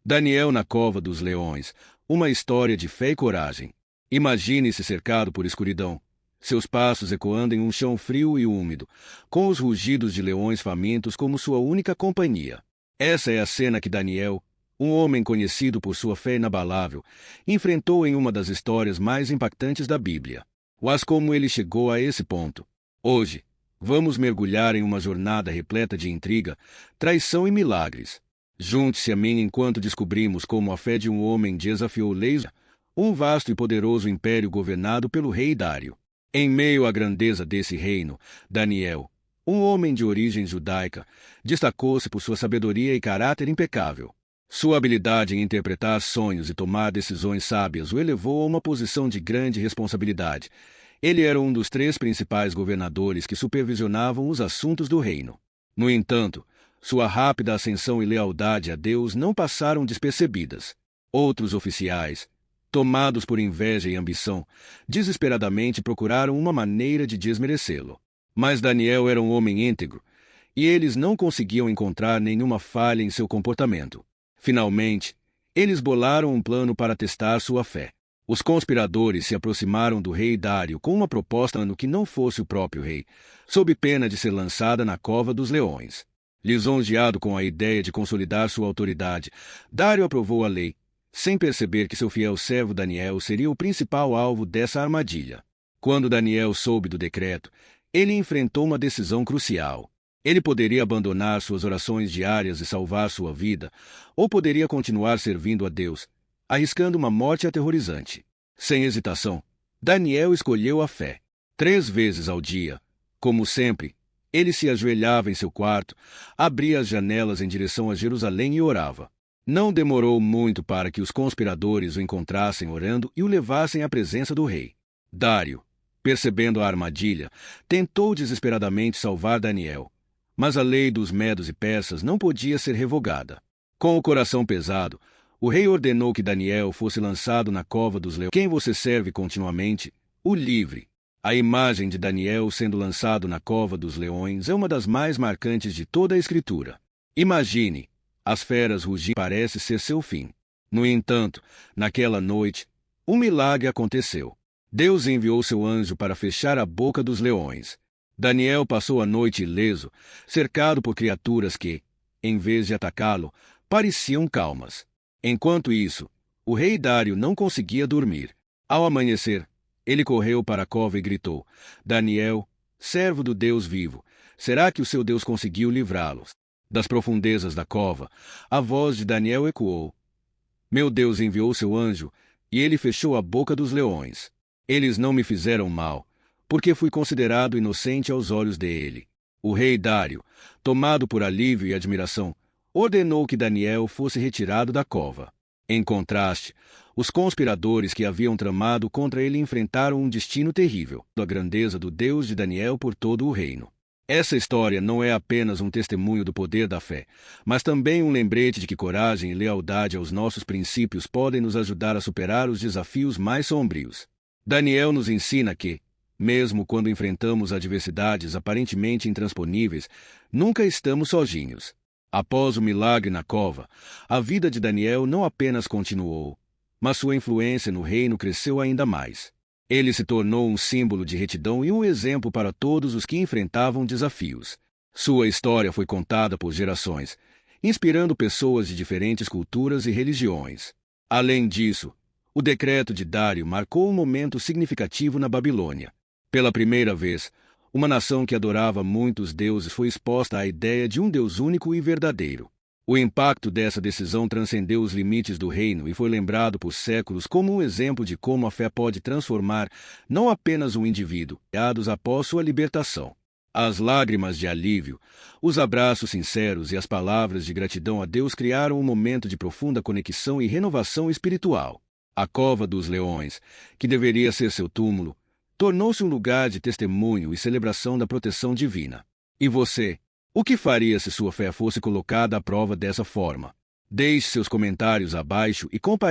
Daniel na cova dos leões, uma história de fé e coragem. Imagine-se cercado por escuridão, seus passos ecoando em um chão frio e úmido, com os rugidos de leões famintos como sua única companhia. Essa é a cena que Daniel, um homem conhecido por sua fé inabalável, enfrentou em uma das histórias mais impactantes da Bíblia. Mas como ele chegou a esse ponto? Hoje, vamos mergulhar em uma jornada repleta de intriga, traição e milagres. Junte-se a mim enquanto descobrimos como a fé de um homem desafiou leis, um vasto e poderoso império governado pelo rei Dário. Em meio à grandeza desse reino, Daniel, um homem de origem judaica, destacou-se por sua sabedoria e caráter impecável. Sua habilidade em interpretar sonhos e tomar decisões sábias o elevou a uma posição de grande responsabilidade. Ele era um dos 3 principais governadores que supervisionavam os assuntos do reino. No entanto, sua rápida ascensão e lealdade a Deus não passaram despercebidas. Outros oficiais, tomados por inveja e ambição, desesperadamente procuraram uma maneira de desmerecê-lo. Mas Daniel era um homem íntegro, e eles não conseguiam encontrar nenhuma falha em seu comportamento. Finalmente, eles bolaram um plano para testar sua fé. Os conspiradores se aproximaram do rei Dário com uma proposta no que não fosse o próprio rei, sob pena de ser lançada na cova dos leões. Lisonjeado com a ideia de consolidar sua autoridade, Dário aprovou a lei, sem perceber que seu fiel servo Daniel seria o principal alvo dessa armadilha. Quando Daniel soube do decreto, ele enfrentou uma decisão crucial. Ele poderia abandonar suas orações diárias e salvar sua vida, ou poderia continuar servindo a Deus, arriscando uma morte aterrorizante. Sem hesitação, Daniel escolheu a fé. 3 vezes ao dia, como sempre, ele se ajoelhava em seu quarto, abria as janelas em direção a Jerusalém e orava. Não demorou muito para que os conspiradores o encontrassem orando e o levassem à presença do rei. Dário, percebendo a armadilha, tentou desesperadamente salvar Daniel, mas a lei dos medos e persas não podia ser revogada. Com o coração pesado, o rei ordenou que Daniel fosse lançado na cova dos leões. Quem você serve continuamente, o livre. A imagem de Daniel sendo lançado na cova dos leões é uma das mais marcantes de toda a Escritura. Imagine, as feras rugindo parece ser seu fim. No entanto, naquela noite, um milagre aconteceu. Deus enviou seu anjo para fechar a boca dos leões. Daniel passou a noite ileso, cercado por criaturas que, em vez de atacá-lo, pareciam calmas. Enquanto isso, o rei Dário não conseguia dormir. Ao amanhecer, ele correu para a cova e gritou: Daniel, servo do Deus vivo, será que o seu Deus conseguiu livrá-los? Das profundezas da cova, a voz de Daniel ecoou: Meu Deus enviou seu anjo, e ele fechou a boca dos leões. Eles não me fizeram mal, porque fui considerado inocente aos olhos dele. O rei Dário, tomado por alívio e admiração, ordenou que Daniel fosse retirado da cova. Em contraste, os conspiradores que haviam tramado contra ele enfrentaram um destino terrível, a grandeza do Deus de Daniel por todo o reino. Essa história não é apenas um testemunho do poder da fé, mas também um lembrete de que coragem e lealdade aos nossos princípios podem nos ajudar a superar os desafios mais sombrios. Daniel nos ensina que, mesmo quando enfrentamos adversidades aparentemente intransponíveis, nunca estamos sozinhos. Após o milagre na cova, a vida de Daniel não apenas continuou, mas sua influência no reino cresceu ainda mais. Ele se tornou um símbolo de retidão e um exemplo para todos os que enfrentavam desafios. Sua história foi contada por gerações, inspirando pessoas de diferentes culturas e religiões. Além disso, o decreto de Dário marcou um momento significativo na Babilônia. Pela primeira vez, uma nação que adorava muitos deuses foi exposta à ideia de um Deus único e verdadeiro. O impacto dessa decisão transcendeu os limites do reino e foi lembrado por séculos como um exemplo de como a fé pode transformar não apenas um indivíduo, após sua libertação. As lágrimas de alívio, os abraços sinceros e as palavras de gratidão a Deus criaram um momento de profunda conexão e renovação espiritual. A cova dos leões, que deveria ser seu túmulo, tornou-se um lugar de testemunho e celebração da proteção divina. E você? O que faria se sua fé fosse colocada à prova dessa forma? Deixe seus comentários abaixo e compartilhe.